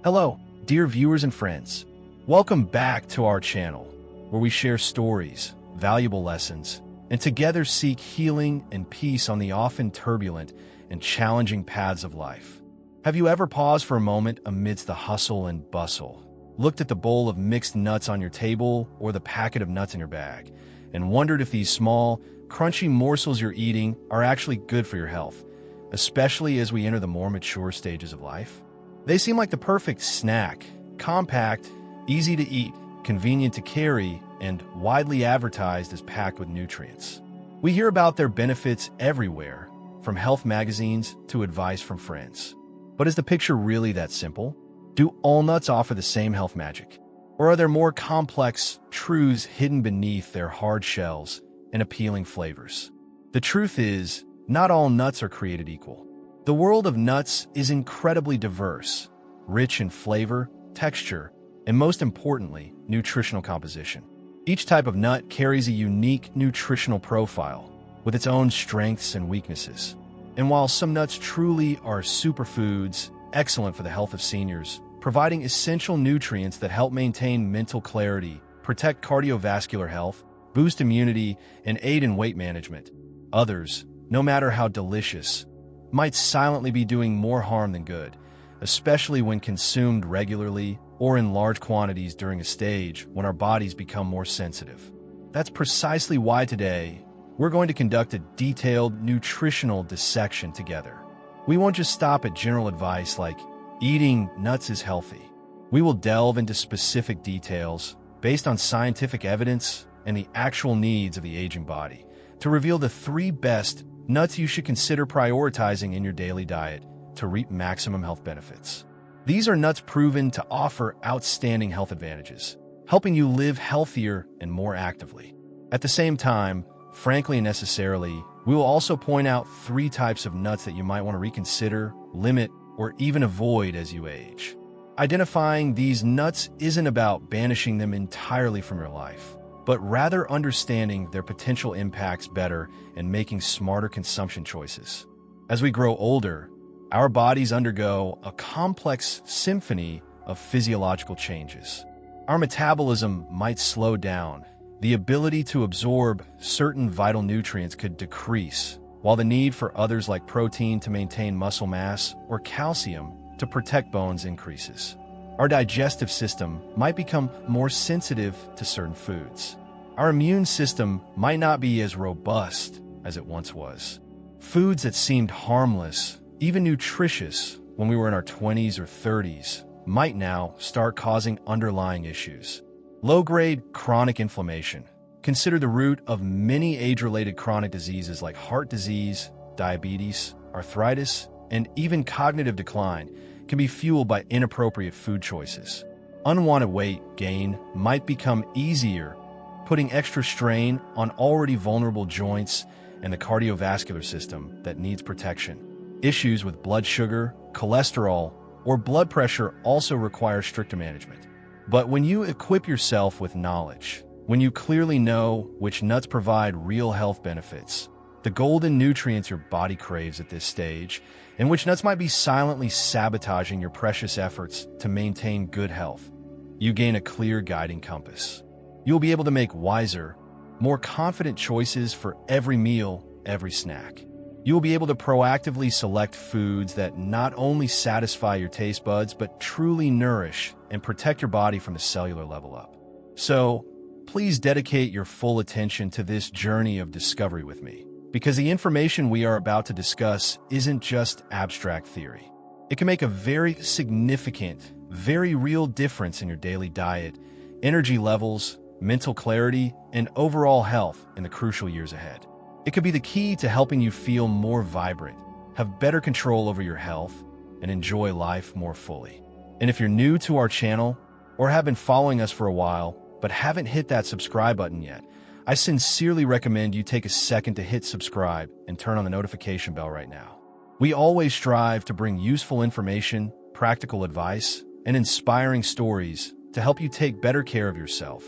Hello, dear viewers and friends. Welcome back to our channel, where we share stories, valuable lessons, and together seek healing and peace on the often turbulent and challenging paths of life. Have you ever paused for a moment amidst the hustle and bustle, looked at the bowl of mixed nuts on your table or the packet of nuts in your bag, and wondered if these small, crunchy morsels you're eating are actually good for your health, especially as we enter the more mature stages of life? They seem like the perfect snack, compact, easy to eat, convenient to carry, and widely advertised as packed with nutrients. We hear about their benefits everywhere, from health magazines to advice from friends. But is the picture really that simple? Do all nuts offer the same health magic? Or are there more complex truths hidden beneath their hard shells and appealing flavors? The truth is, not all nuts are created equal. The world of nuts is incredibly diverse, rich in flavor, texture, and most importantly, nutritional composition. Each type of nut carries a unique nutritional profile with its own strengths and weaknesses. And while some nuts truly are superfoods, excellent for the health of seniors, providing essential nutrients that help maintain mental clarity, protect cardiovascular health, boost immunity, and aid in weight management, others, no matter how delicious, might silently be doing more harm than good, especially when consumed regularly or in large quantities during a stage when our bodies become more sensitive. That's precisely why today, we're going to conduct a detailed nutritional dissection together. We won't just stop at general advice like, eating nuts is healthy. We will delve into specific details based on scientific evidence and the actual needs of the aging body to reveal the 3 best nuts you should consider prioritizing in your daily diet to reap maximum health benefits. These are nuts proven to offer outstanding health advantages, helping you live healthier and more actively. At the same time, frankly and necessarily, we will also point out 3 types of nuts that you might want to reconsider, limit, or even avoid as you age. Identifying these nuts isn't about banishing them entirely from your life, but rather understanding their potential impacts better and making smarter consumption choices. As we grow older, our bodies undergo a complex symphony of physiological changes. Our metabolism might slow down, the ability to absorb certain vital nutrients could decrease, while the need for others like protein to maintain muscle mass or calcium to protect bones increases. Our digestive system might become more sensitive to certain foods. Our immune system might not be as robust as it once was. Foods that seemed harmless, even nutritious, when we were in our 20s or 30s, might now start causing underlying issues. Low-grade chronic inflammation, considered the root of many age-related chronic diseases like heart disease, diabetes, arthritis, and even cognitive decline, can be fueled by inappropriate food choices. Unwanted weight gain might become easier, putting extra strain on already vulnerable joints and the cardiovascular system that needs protection. Issues with blood sugar, cholesterol, or blood pressure also require stricter management. But when you equip yourself with knowledge, when you clearly know which nuts provide real health benefits, the golden nutrients your body craves at this stage, and which nuts might be silently sabotaging your precious efforts to maintain good health, you gain a clear guiding compass. You'll be able to make wiser, more confident choices for every meal, every snack. You will be able to proactively select foods that not only satisfy your taste buds, but truly nourish and protect your body from the cellular level up. So, please dedicate your full attention to this journey of discovery with me, because the information we are about to discuss isn't just abstract theory. It can make a very significant, very real difference in your daily diet, energy levels, mental clarity, and overall health in the crucial years ahead. It could be the key to helping you feel more vibrant, have better control over your health, and enjoy life more fully. And if you're new to our channel or have been following us for a while but haven't hit that subscribe button yet, I sincerely recommend you take a second to hit subscribe and turn on the notification bell right now. We always strive to bring useful information, practical advice, and inspiring stories to help you take better care of yourself,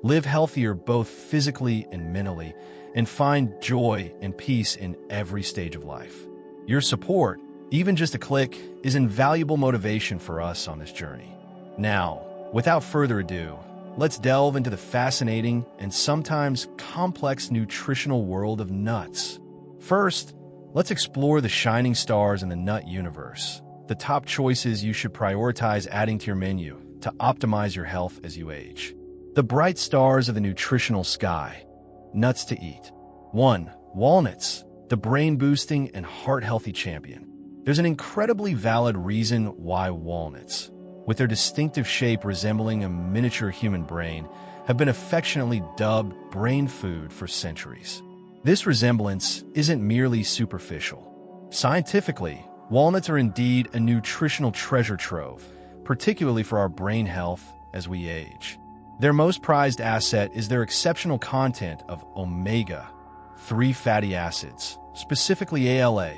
live healthier both physically and mentally, and find joy and peace in every stage of life. Your support Even just a click is invaluable motivation for us on this journey. Now, without further ado, let's delve into the fascinating and sometimes complex nutritional world of nuts. First, let's explore the shining stars in the nut universe, the top choices you should prioritize adding to your menu to optimize your health as you age. The bright stars of the nutritional sky. Nuts to eat. 1. Walnuts, the brain-boosting and heart-healthy champion. There's an incredibly valid reason why walnuts, with their distinctive shape resembling a miniature human brain, have been affectionately dubbed brain food for centuries. This resemblance isn't merely superficial. Scientifically, walnuts are indeed a nutritional treasure trove, particularly for our brain health as we age. Their most prized asset is their exceptional content of omega-3 fatty acids, specifically ALA,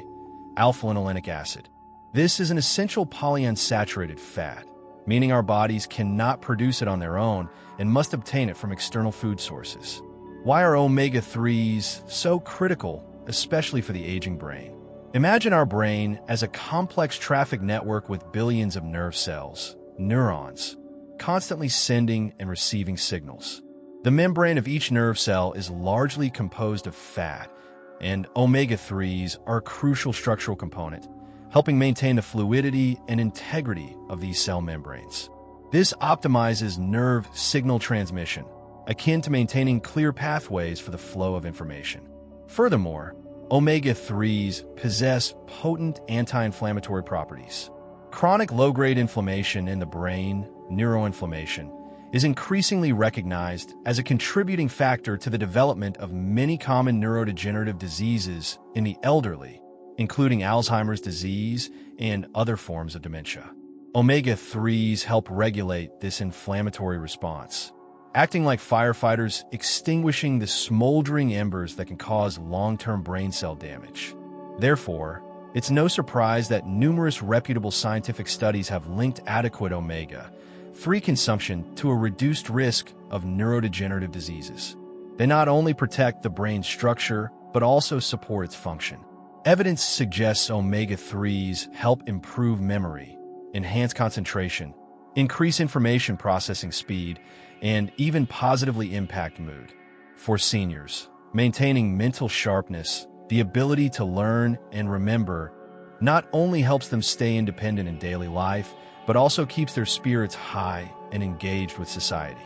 alpha-linolenic acid. This is an essential polyunsaturated fat, meaning our bodies cannot produce it on their own and must obtain it from external food sources. Why are omega-3s so critical, especially for the aging brain? Imagine our brain as a complex traffic network with billions of nerve cells, neurons, constantly sending and receiving signals. The membrane of each nerve cell is largely composed of fat, and omega-3s are a crucial structural component, helping maintain the fluidity and integrity of these cell membranes. This optimizes nerve signal transmission, akin to maintaining clear pathways for the flow of information. Furthermore, omega-3s possess potent anti-inflammatory properties. Chronic low-grade inflammation in the brain, neuroinflammation, is increasingly recognized as a contributing factor to the development of many common neurodegenerative diseases in the elderly, including Alzheimer's disease and other forms of dementia. Omega-3s help regulate this inflammatory response, acting like firefighters extinguishing the smoldering embers that can cause long-term brain cell damage. Therefore, it's no surprise that numerous reputable scientific studies have linked adequate omega-3 consumption to a reduced risk of neurodegenerative diseases. They not only protect the brain's structure, but also support its function. Evidence suggests omega-3s help improve memory, enhance concentration, increase information processing speed, and even positively impact mood. For seniors, maintaining mental sharpness, the ability to learn and remember, not only helps them stay independent in daily life, but also keeps their spirits high and engaged with society.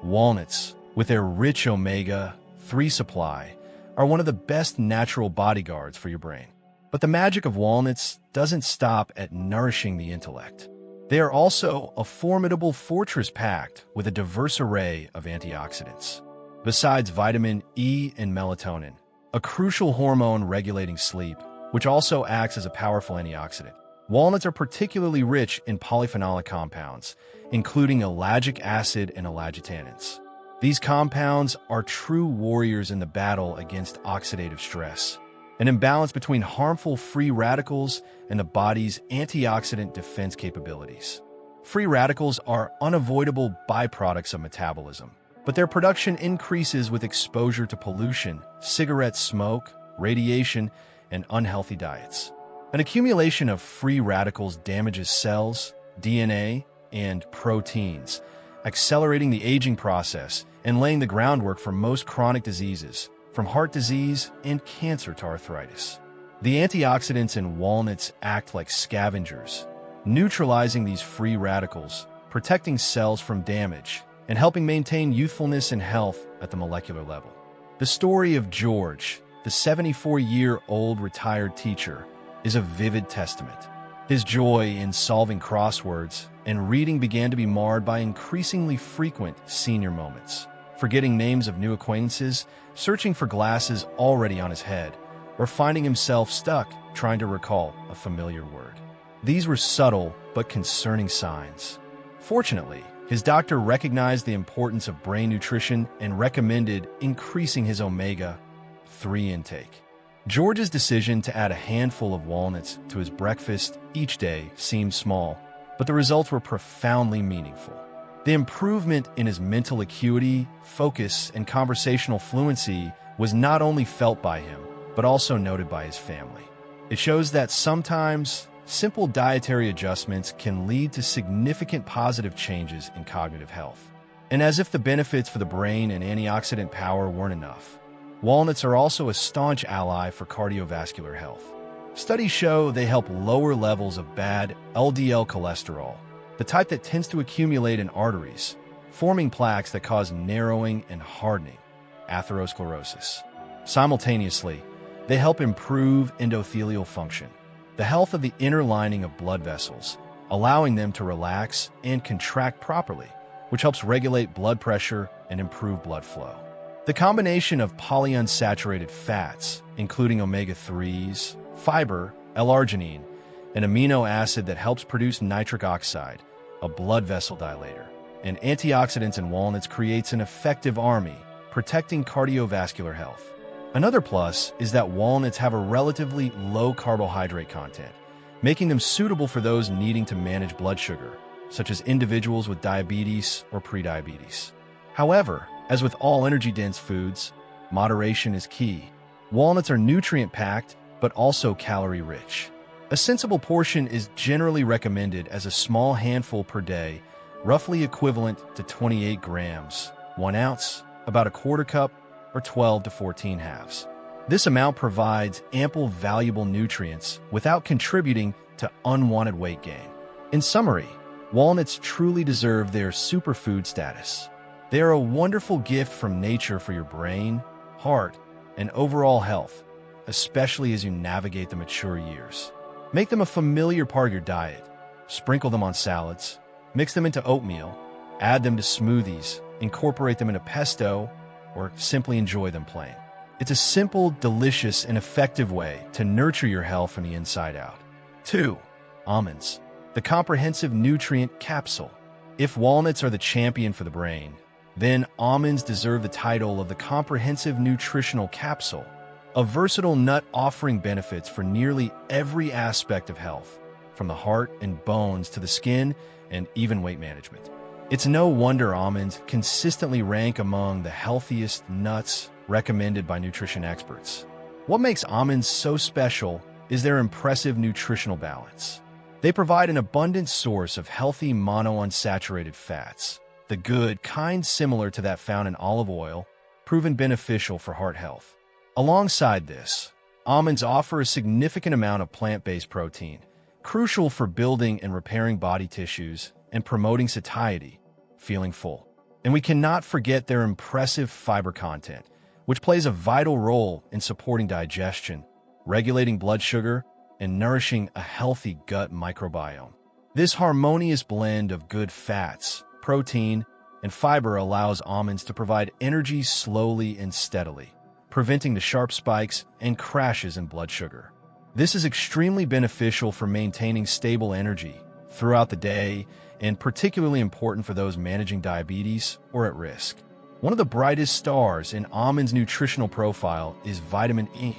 Walnuts, with their rich omega-3 supply, are one of the best natural bodyguards for your brain. But the magic of walnuts doesn't stop at nourishing the intellect. They are also a formidable fortress packed with a diverse array of antioxidants. Besides vitamin E and melatonin, a crucial hormone regulating sleep, which also acts as a powerful antioxidant, walnuts are particularly rich in polyphenolic compounds, including ellagic acid and ellagitannins. These compounds are true warriors in the battle against oxidative stress, an imbalance between harmful free radicals and the body's antioxidant defense capabilities. Free radicals are unavoidable byproducts of metabolism, but their production increases with exposure to pollution, cigarette smoke, radiation, and unhealthy diets. An accumulation of free radicals damages cells, DNA, and proteins, accelerating the aging process and laying the groundwork for most chronic diseases, from heart disease and cancer to arthritis. The antioxidants in walnuts act like scavengers, neutralizing these free radicals, protecting cells from damage, and helping maintain youthfulness and health at the molecular level. The story of George, the 74-year-old retired teacher, is a vivid testament. His joy in solving crosswords and reading began to be marred by increasingly frequent senior moments, forgetting names of new acquaintances, searching for glasses already on his head, or finding himself stuck trying to recall a familiar word. These were subtle but concerning signs. Fortunately, his doctor recognized the importance of brain nutrition and recommended increasing his omega-3 intake. George's decision to add a handful of walnuts to his breakfast each day seemed small, but the results were profoundly meaningful. The improvement in his mental acuity, focus, and conversational fluency was not only felt by him, but also noted by his family. It shows that sometimes simple dietary adjustments can lead to significant positive changes in cognitive health. And as if the benefits for the brain and antioxidant power weren't enough, walnuts are also a staunch ally for cardiovascular health. Studies show they help lower levels of bad LDL cholesterol, the type that tends to accumulate in arteries, forming plaques that cause narrowing and hardening, atherosclerosis. Simultaneously, they help improve endothelial function, the health of the inner lining of blood vessels, allowing them to relax and contract properly, which helps regulate blood pressure and improve blood flow. The combination of polyunsaturated fats, including omega-3s, fiber, L-arginine, an amino acid that helps produce nitric oxide, a blood vessel dilator, and antioxidants in walnuts creates an effective army, protecting cardiovascular health. Another plus is that walnuts have a relatively low carbohydrate content, making them suitable for those needing to manage blood sugar, such as individuals with diabetes or prediabetes. However, as with all energy-dense foods, moderation is key. Walnuts are nutrient-packed, but also calorie-rich. A sensible portion is generally recommended as a small handful per day, roughly equivalent to 28 grams, 1 ounce, about a quarter cup, or 12 to 14 halves. This amount provides ample valuable nutrients without contributing to unwanted weight gain. In summary, walnuts truly deserve their superfood status. They are a wonderful gift from nature for your brain, heart, and overall health, especially as you navigate the mature years. Make them a familiar part of your diet. Sprinkle them on salads, mix them into oatmeal, add them to smoothies, incorporate them into pesto, or simply enjoy them plain. It's a simple, delicious, and effective way to nurture your health from the inside out. 2. Almonds, the comprehensive nutrient capsule. If walnuts are the champion for the brain, then almonds deserve the title of the comprehensive nutritional capsule, a versatile nut offering benefits for nearly every aspect of health, from the heart and bones to the skin and even weight management. It's no wonder almonds consistently rank among the healthiest nuts recommended by nutrition experts. What makes almonds so special is their impressive nutritional balance. They provide an abundant source of healthy monounsaturated fats, the good kind similar to that found in olive oil, proven beneficial for heart health. Alongside this, almonds offer a significant amount of plant-based protein, crucial for building and repairing body tissues and promoting satiety, feeling full. And we cannot forget their impressive fiber content, which plays a vital role in supporting digestion, regulating blood sugar, and nourishing a healthy gut microbiome. This harmonious blend of good fats, protein, and fiber allows almonds to provide energy slowly and steadily, preventing the sharp spikes and crashes in blood sugar. This is extremely beneficial for maintaining stable energy throughout the day and particularly important for those managing diabetes or at risk. One of the brightest stars in almonds' nutritional profile is vitamin E.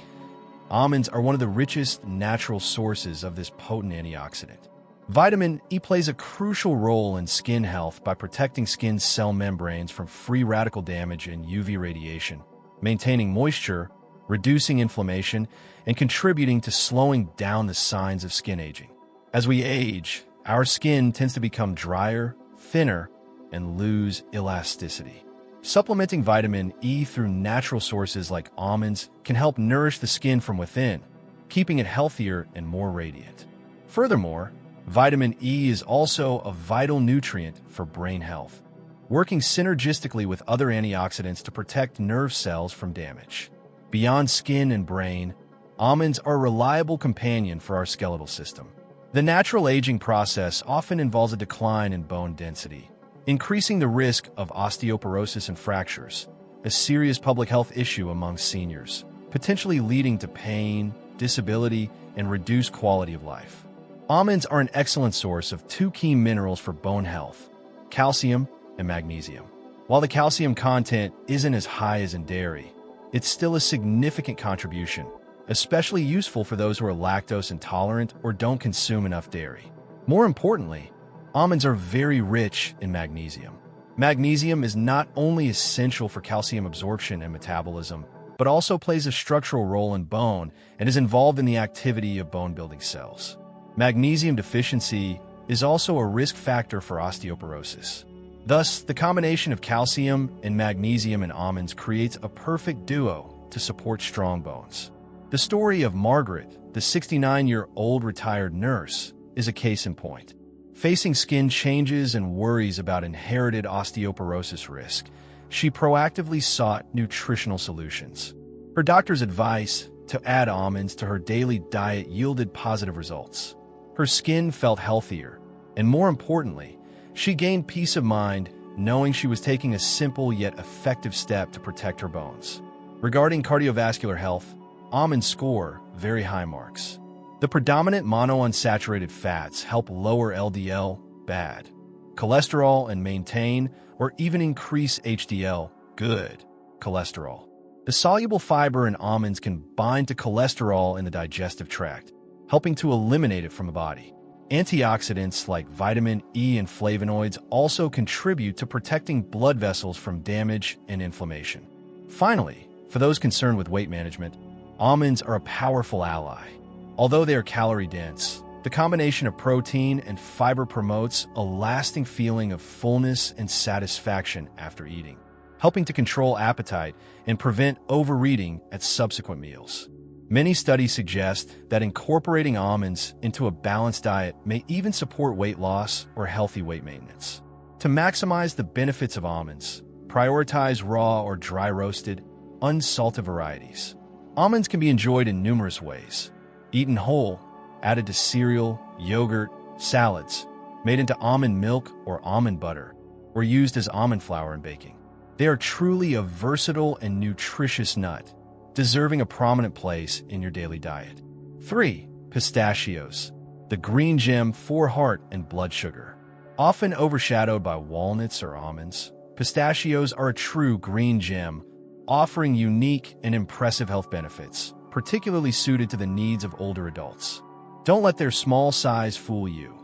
Almonds are one of the richest natural sources of this potent antioxidant. Vitamin E plays a crucial role in skin health by protecting skin cell membranes from free radical damage and UV radiation, maintaining moisture, reducing inflammation, and contributing to slowing down the signs of skin aging. As we age, our skin tends to become drier, thinner, and lose elasticity. Supplementing vitamin E through natural sources like almonds can help nourish the skin from within, keeping it healthier and more radiant. Furthermore, vitamin E is also a vital nutrient for brain health, working synergistically with other antioxidants to protect nerve cells from damage. Beyond skin and brain, almonds are a reliable companion for our skeletal system. The natural aging process often involves a decline in bone density, increasing the risk of osteoporosis and fractures, a serious public health issue among seniors, potentially leading to pain, disability, and reduced quality of life. Almonds are an excellent source of two key minerals for bone health, calcium and magnesium. While the calcium content isn't as high as in dairy, it's still a significant contribution, especially useful for those who are lactose intolerant or don't consume enough dairy. More importantly, almonds are very rich in magnesium. Magnesium is not only essential for calcium absorption and metabolism, but also plays a structural role in bone and is involved in the activity of bone-building cells. Magnesium deficiency is also a risk factor for osteoporosis. Thus, the combination of calcium and magnesium in almonds creates a perfect duo to support strong bones. The story of Margaret, the 69-year-old retired nurse, is a case in point. Facing skin changes and worries about inherited osteoporosis risk, she proactively sought nutritional solutions. Her doctor's advice to add almonds to her daily diet yielded positive results. Her skin felt healthier, and more importantly, she gained peace of mind knowing she was taking a simple yet effective step to protect her bones. Regarding cardiovascular health, almonds score very high marks. The predominant monounsaturated fats help lower LDL, bad, cholesterol and maintain or even increase HDL, good, cholesterol. The soluble fiber in almonds can bind to cholesterol in the digestive tract, helping to eliminate it from the body. Antioxidants like vitamin E and flavonoids also contribute to protecting blood vessels from damage and inflammation. Finally, for those concerned with weight management, almonds are a powerful ally. Although they are calorie-dense, the combination of protein and fiber promotes a lasting feeling of fullness and satisfaction after eating, helping to control appetite and prevent overeating at subsequent meals. Many studies suggest that incorporating almonds into a balanced diet may even support weight loss or healthy weight maintenance. To maximize the benefits of almonds, prioritize raw or dry-roasted, unsalted varieties. Almonds can be enjoyed in numerous ways. Eaten whole, added to cereal, yogurt, salads, made into almond milk or almond butter, or used as almond flour in baking. They are truly a versatile and nutritious nut, deserving a prominent place in your daily diet. 3. Pistachios, the green gem for heart and blood sugar. Often overshadowed by walnuts or almonds, pistachios are a true green gem, offering unique and impressive health benefits, particularly suited to the needs of older adults. Don't let their small size fool you.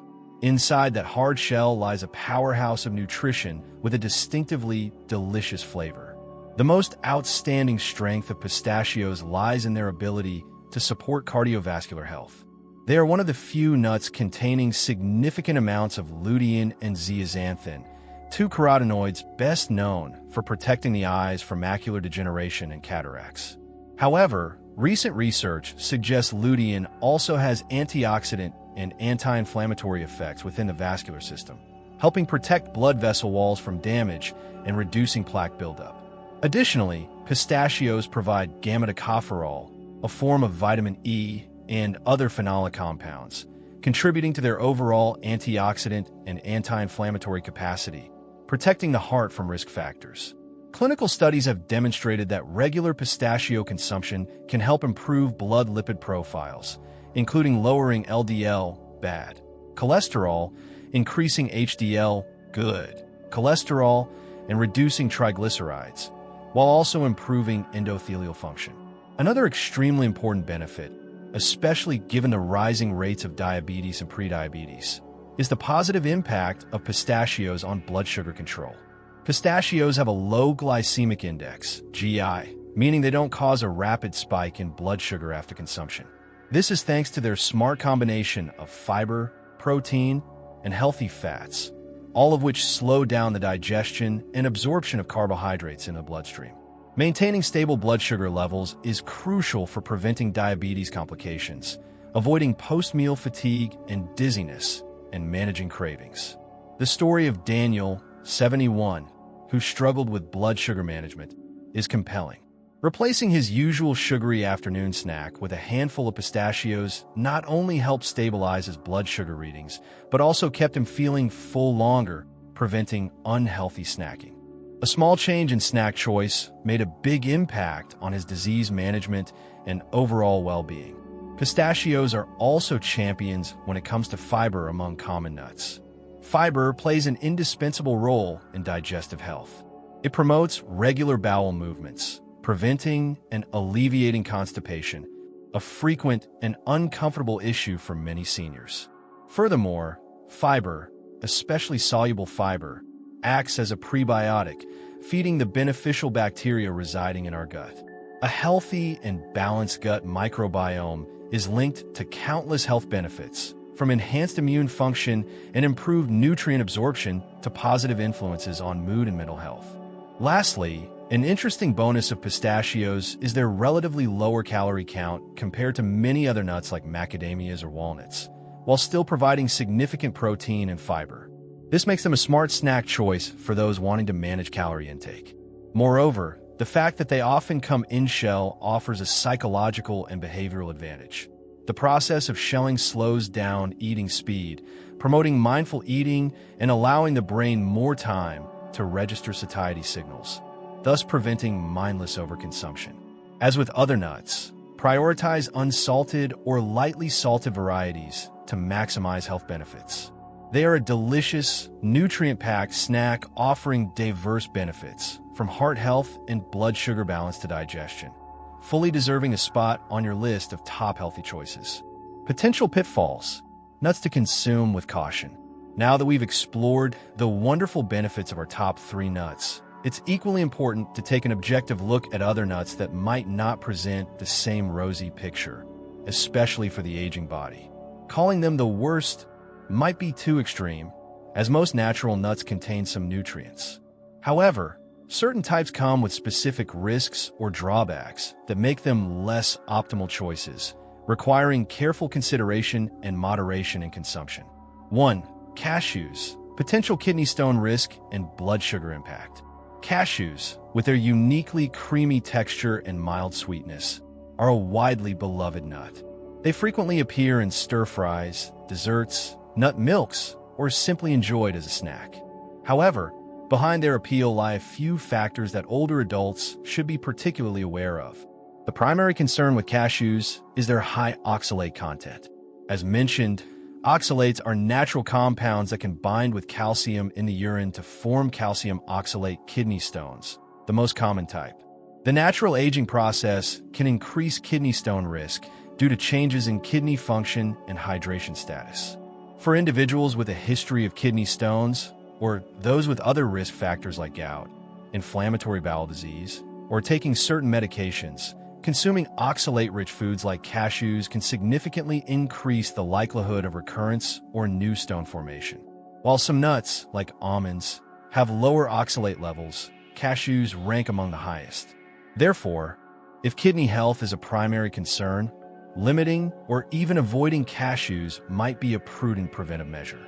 Inside that hard shell lies a powerhouse of nutrition with a distinctively delicious flavor. The most outstanding strength of pistachios lies in their ability to support cardiovascular health. They are one of the few nuts containing significant amounts of lutein and zeaxanthin, two carotenoids best known for protecting the eyes from macular degeneration and cataracts. However, recent research suggests lutein also has antioxidant and anti-inflammatory effects within the vascular system, helping protect blood vessel walls from damage and reducing plaque buildup. Additionally, pistachios provide gamma-tocopherol, a form of vitamin E and other phenolic compounds, contributing to their overall antioxidant and anti-inflammatory capacity, protecting the heart from risk factors. Clinical studies have demonstrated that regular pistachio consumption can help improve blood lipid profiles, including lowering LDL, bad, cholesterol, increasing HDL, good, cholesterol, and reducing triglycerides, while also improving endothelial function. Another extremely important benefit, especially given the rising rates of diabetes and prediabetes, is the positive impact of pistachios on blood sugar control. Pistachios have a low glycemic index, GI, meaning they don't cause a rapid spike in blood sugar after consumption. This is thanks to their smart combination of fiber, protein, and healthy fats, all of which slow down the digestion and absorption of carbohydrates in the bloodstream. Maintaining stable blood sugar levels is crucial for preventing diabetes complications, avoiding post-meal fatigue and dizziness, and managing cravings. The story of Daniel, 71, who struggled with blood sugar management, is compelling. Replacing his usual sugary afternoon snack with a handful of pistachios not only helped stabilize his blood sugar readings, but also kept him feeling full longer, preventing unhealthy snacking. A small change in snack choice made a big impact on his disease management and overall well-being. Pistachios are also champions when it comes to fiber among common nuts. Fiber plays an indispensable role in digestive health. It promotes regular bowel movements, preventing and alleviating constipation, a frequent and uncomfortable issue for many seniors. Furthermore, fiber, especially soluble fiber, acts as a prebiotic, feeding the beneficial bacteria residing in our gut. A healthy and balanced gut microbiome is linked to countless health benefits, from enhanced immune function and improved nutrient absorption to positive influences on mood and mental health. Lastly, an interesting bonus of pistachios is their relatively lower calorie count compared to many other nuts like macadamias or walnuts, while still providing significant protein and fiber. This makes them a smart snack choice for those wanting to manage calorie intake. Moreover, the fact that they often come in shell offers a psychological and behavioral advantage. The process of shelling slows down eating speed, promoting mindful eating and allowing the brain more time to register satiety signals, thus preventing mindless overconsumption. As with other nuts, prioritize unsalted or lightly salted varieties to maximize health benefits. They are a delicious, nutrient-packed snack offering diverse benefits, from heart health and blood sugar balance to digestion, fully deserving a spot on your list of top healthy choices. Potential pitfalls: nuts to consume with caution. Now that we've explored the wonderful benefits of our top 3 nuts, it's equally important to take an objective look at other nuts that might not present the same rosy picture, especially for the aging body. Calling them the worst might be too extreme, as most natural nuts contain some nutrients. However, certain types come with specific risks or drawbacks that make them less optimal choices, requiring careful consideration and moderation in consumption. 1. Cashews. Potential kidney stone risk and blood sugar impact. Cashews, with their uniquely creamy texture and mild sweetness, are a widely beloved nut. They frequently appear in stir-fries, desserts, nut milks, or simply enjoyed as a snack. However, behind their appeal lie a few factors that older adults should be particularly aware of. The primary concern with cashews is their high oxalate content. As mentioned, oxalates are natural compounds that can bind with calcium in the urine to form calcium oxalate kidney stones, the most common type. The natural aging process can increase kidney stone risk due to changes in kidney function and hydration status. For individuals with a history of kidney stones, or those with other risk factors like gout, inflammatory bowel disease, or taking certain medications, consuming oxalate-rich foods like cashews can significantly increase the likelihood of recurrence or new stone formation. While some nuts, like almonds, have lower oxalate levels, cashews rank among the highest. Therefore, if kidney health is a primary concern, limiting or even avoiding cashews might be a prudent preventive measure.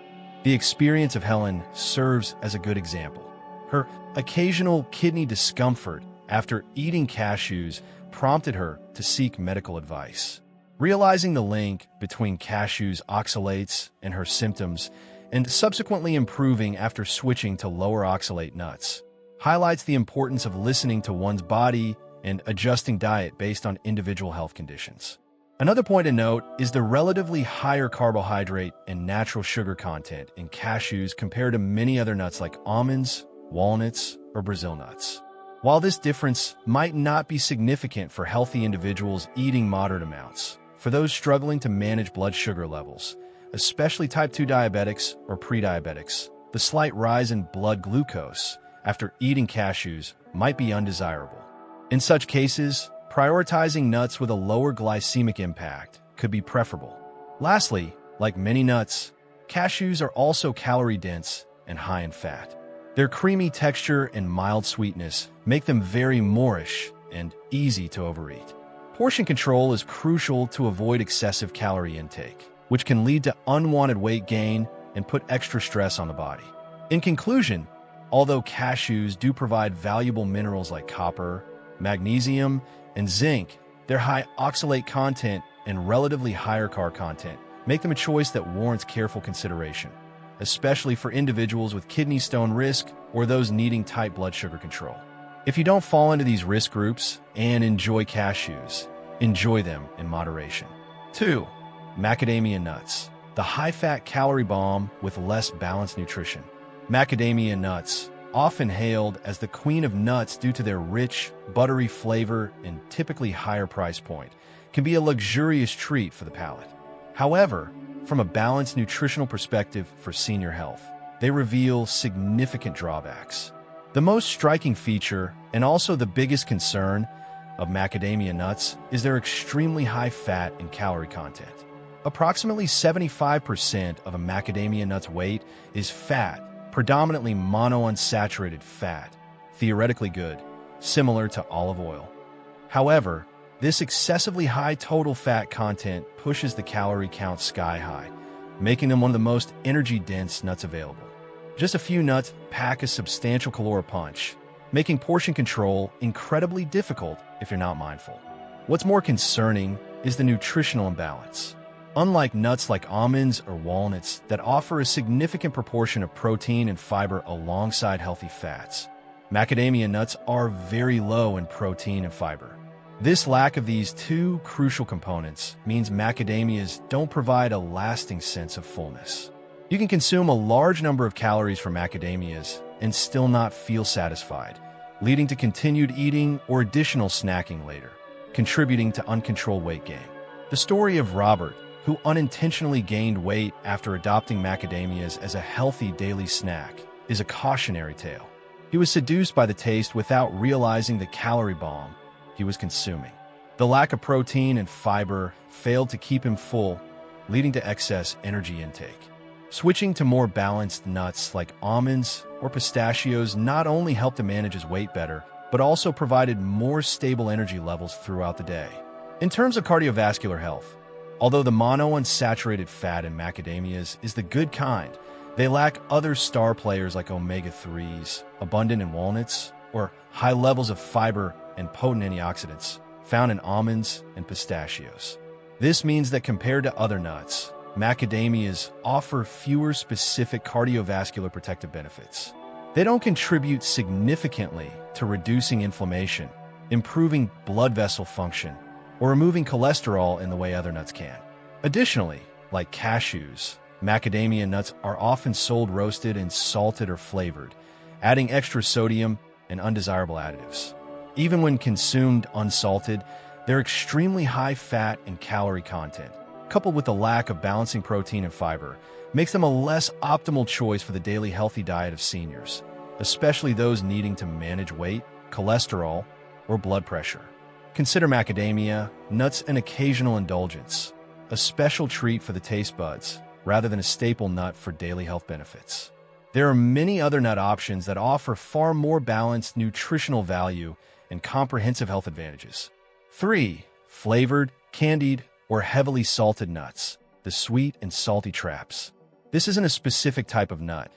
The experience of Helen serves as a good example. Her occasional kidney discomfort after eating cashews prompted her to seek medical advice. Realizing the link between cashews' oxalates and her symptoms, and subsequently improving after switching to lower oxalate nuts, highlights the importance of listening to one's body and adjusting diet based on individual health conditions. Another point to note is the relatively higher carbohydrate and natural sugar content in cashews compared to many other nuts like almonds, walnuts, or Brazil nuts. While this difference might not be significant for healthy individuals eating moderate amounts, for those struggling to manage blood sugar levels, especially type 2 diabetics or pre-diabetics, the slight rise in blood glucose after eating cashews might be undesirable. In such cases, prioritizing nuts with a lower glycemic impact could be preferable. Lastly, like many nuts, cashews are also calorie-dense and high in fat. Their creamy texture and mild sweetness make them very moreish and easy to overeat. Portion control is crucial to avoid excessive calorie intake, which can lead to unwanted weight gain and put extra stress on the body. In conclusion, although cashews do provide valuable minerals like copper, magnesium, and zinc, their high oxalate content and relatively higher carb content make them a choice that warrants careful consideration, especially for individuals with kidney stone risk or those needing tight blood sugar control. If you don't fall into these risk groups and enjoy cashews, enjoy them in moderation. 2. Macadamia nuts, the high-fat calorie bomb with less balanced nutrition. Macadamia nuts, often hailed as the queen of nuts due to their rich, buttery flavor and typically higher price point, can be a luxurious treat for the palate. However, from a balanced nutritional perspective for senior health, they reveal significant drawbacks. The most striking feature, and also the biggest concern, of macadamia nuts is their extremely high fat and calorie content. Approximately 75% of a macadamia nut's weight is fat, predominantly monounsaturated fat, theoretically good, similar to olive oil. However, this excessively high total fat content pushes the calorie count sky high, making them one of the most energy-dense nuts available. Just a few nuts pack a substantial caloric punch, making portion control incredibly difficult if you're not mindful. What's more concerning is the nutritional imbalance. Unlike nuts like almonds or walnuts that offer a significant proportion of protein and fiber alongside healthy fats, macadamia nuts are very low in protein and fiber. This lack of these two crucial components means macadamias don't provide a lasting sense of fullness. You can consume a large number of calories from macadamias and still not feel satisfied, leading to continued eating or additional snacking later, contributing to uncontrolled weight gain. The story of Robert, who unintentionally gained weight after adopting macadamias as a healthy daily snack, is a cautionary tale. He was seduced by the taste without realizing the calorie bomb he was consuming. The lack of protein and fiber failed to keep him full, leading to excess energy intake. Switching to more balanced nuts like almonds or pistachios not only helped him manage his weight better, but also provided more stable energy levels throughout the day. In terms of cardiovascular health, although the monounsaturated fat in macadamias is the good kind, they lack other star players like omega-3s, abundant in walnuts, or high levels of fiber and potent antioxidants found in almonds and pistachios. This means that compared to other nuts, macadamias offer fewer specific cardiovascular protective benefits. They don't contribute significantly to reducing inflammation, improving blood vessel function, or removing cholesterol in the way other nuts can. Additionally, like cashews, macadamia nuts are often sold roasted and salted or flavored, adding extra sodium and undesirable additives. Even when consumed unsalted, their extremely high fat and calorie content, coupled with the lack of balancing protein and fiber, makes them a less optimal choice for the daily healthy diet of seniors, especially those needing to manage weight, cholesterol, or blood pressure. Consider macadamia nuts an occasional indulgence, a special treat for the taste buds, rather than a staple nut for daily health benefits. There are many other nut options that offer far more balanced nutritional value and comprehensive health advantages. 3. Flavored, candied, or heavily salted nuts, the sweet and salty traps. This isn't a specific type of nut,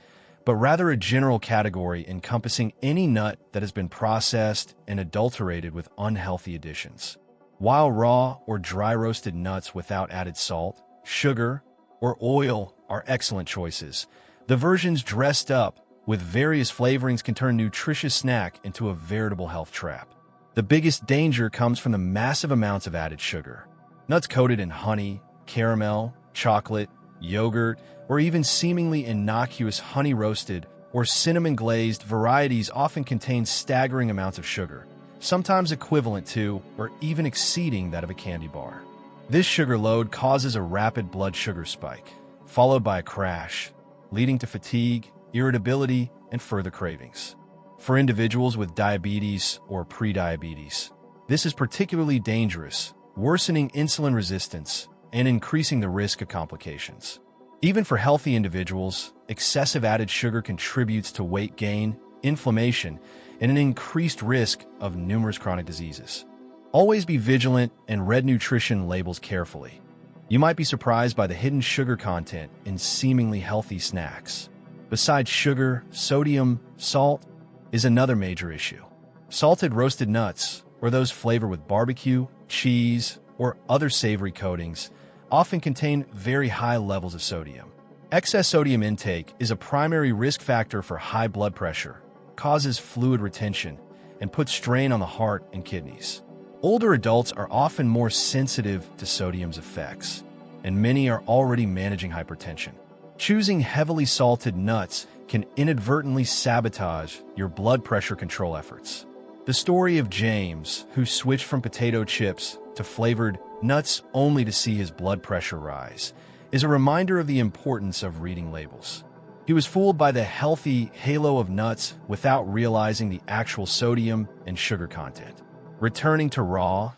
but rather a general category encompassing any nut that has been processed and adulterated with unhealthy additions. While raw or dry roasted nuts without added salt, sugar, or oil are excellent choices, the versions dressed up with various flavorings can turn a nutritious snack into a veritable health trap. The biggest danger comes from the massive amounts of added sugar. Nuts coated in honey, caramel, chocolate, yogurt, or even seemingly innocuous honey-roasted or cinnamon-glazed varieties often contain staggering amounts of sugar, sometimes equivalent to or even exceeding that of a candy bar. This sugar load causes a rapid blood sugar spike, followed by a crash, leading to fatigue, irritability, and further cravings. For individuals with diabetes or prediabetes, this is particularly dangerous, worsening insulin resistance and increasing the risk of complications. Even for healthy individuals, excessive added sugar contributes to weight gain, inflammation, and an increased risk of numerous chronic diseases. Always be vigilant and read nutrition labels carefully. You might be surprised by the hidden sugar content in seemingly healthy snacks. Besides sugar, sodium, salt is another major issue. Salted roasted nuts, or those flavored with barbecue, cheese, or other savory coatings, often contain very high levels of sodium. Excess sodium intake is a primary risk factor for high blood pressure, causes fluid retention, and puts strain on the heart and kidneys. Older adults are often more sensitive to sodium's effects, and many are already managing hypertension. Choosing heavily salted nuts can inadvertently sabotage your blood pressure control efforts. The story of James, who switched from potato chips to flavored nuts only to see his blood pressure rise, is a reminder of the importance of reading labels. He was fooled by the healthy halo of nuts without realizing the actual sodium and sugar content. Returning to raw,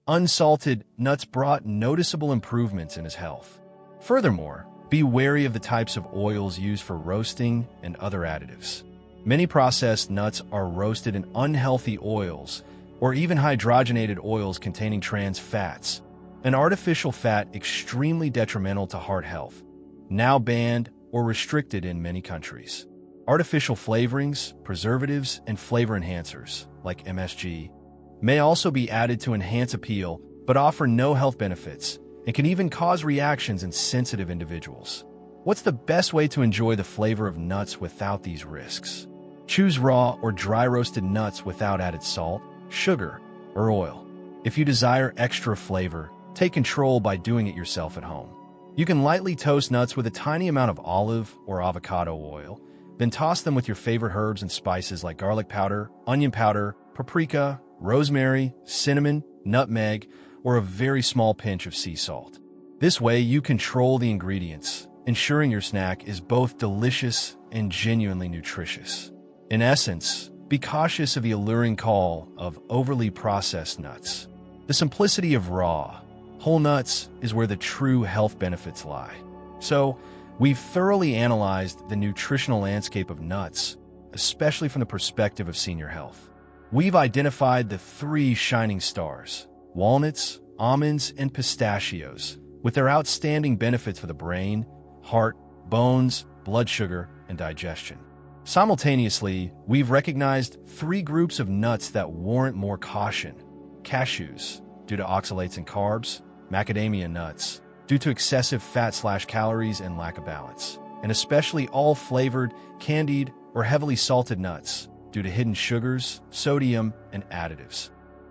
unsalted nuts brought noticeable improvements in his health. Furthermore, be wary of the types of oils used for roasting and other additives. Many processed nuts are roasted in unhealthy oils or even hydrogenated oils containing trans fats, an artificial fat extremely detrimental to heart health, now banned or restricted in many countries. Artificial flavorings, preservatives, and flavor enhancers, like MSG, may also be added to enhance appeal but offer no health benefits and can even cause reactions in sensitive individuals. What's the best way to enjoy the flavor of nuts without these risks? Choose raw or dry roasted nuts without added salt, sugar, or oil. If you desire extra flavor, take control by doing it yourself at home. You can lightly toast nuts with a tiny amount of olive or avocado oil, then toss them with your favorite herbs and spices like garlic powder, onion powder, paprika, rosemary, cinnamon, nutmeg, or a very small pinch of sea salt. This way, you control the ingredients, ensuring your snack is both delicious and genuinely nutritious. In essence, be cautious of the alluring call of overly processed nuts. The simplicity of raw, whole nuts is where the true health benefits lie. So, we've thoroughly analyzed the nutritional landscape of nuts, especially from the perspective of senior health. We've identified the 3 shining stars: walnuts, almonds, and pistachios, with their outstanding benefits for the brain, heart, bones, blood sugar, and digestion. Simultaneously, we've recognized 3 groups of nuts that warrant more caution: cashews, due to oxalates and carbs; macadamia nuts, due to excessive fat/calories and lack of balance; and especially all flavored, candied, or heavily salted nuts, due to hidden sugars, sodium, and additives.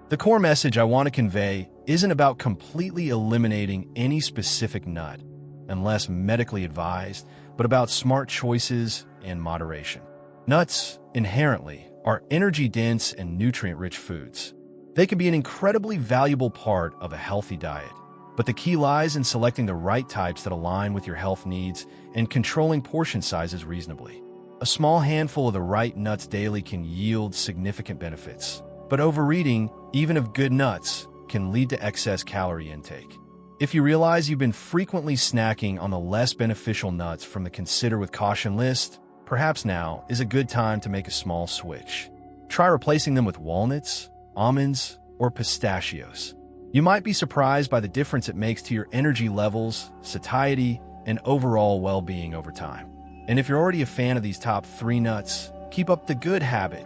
The core message I want to convey isn't about completely eliminating any specific nut, unless medically advised, but about smart choices and moderation. Nuts, inherently, are energy-dense and nutrient-rich foods. They can be an incredibly valuable part of a healthy diet, but the key lies in selecting the right types that align with your health needs and controlling portion sizes reasonably. A small handful of the right nuts daily can yield significant benefits, but overeating, even of good nuts, can lead to excess calorie intake. If you realize you've been frequently snacking on the less beneficial nuts from the Consider with Caution list, perhaps now is a good time to make a small switch. Try replacing them with walnuts, almonds, or pistachios. You might be surprised by the difference it makes to your energy levels, satiety, and overall well-being over time. And if you're already a fan of these top 3 nuts, keep up the good habit.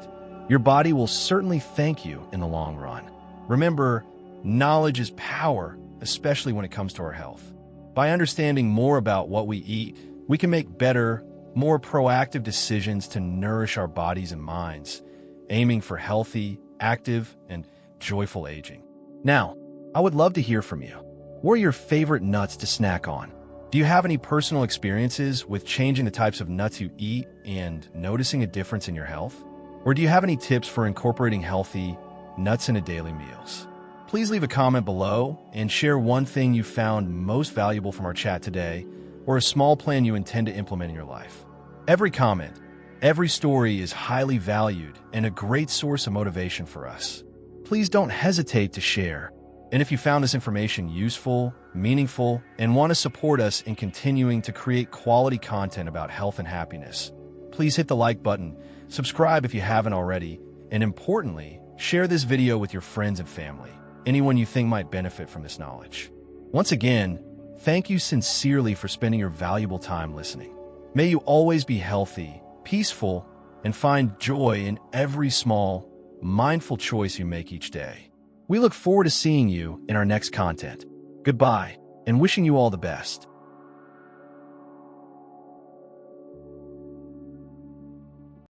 Your body will certainly thank you in the long run. Remember, knowledge is power, especially when it comes to our health. By understanding more about what we eat, we can make better, more proactive decisions to nourish our bodies and minds, aiming for healthy, active, and joyful aging. Now, I would love to hear from you. What are your favorite nuts to snack on? Do you have any personal experiences with changing the types of nuts you eat and noticing a difference in your health? Or do you have any tips for incorporating healthy nuts into daily meals? Please leave a comment below and share one thing you found most valuable from our chat today, or a small plan you intend to implement in your life. Every comment, every story is highly valued and a great source of motivation for us. Please don't hesitate to share. And if you found this information useful, meaningful, and want to support us in continuing to create quality content about health and happiness, please hit the like button, subscribe if you haven't already, and importantly, share this video with your friends and family, anyone you think might benefit from this knowledge. Once again, thank you sincerely for spending your valuable time listening. May you always be healthy, peaceful, and find joy in every small, mindful choice you make each day. We look forward to seeing you in our next content. Goodbye, and wishing you all the best.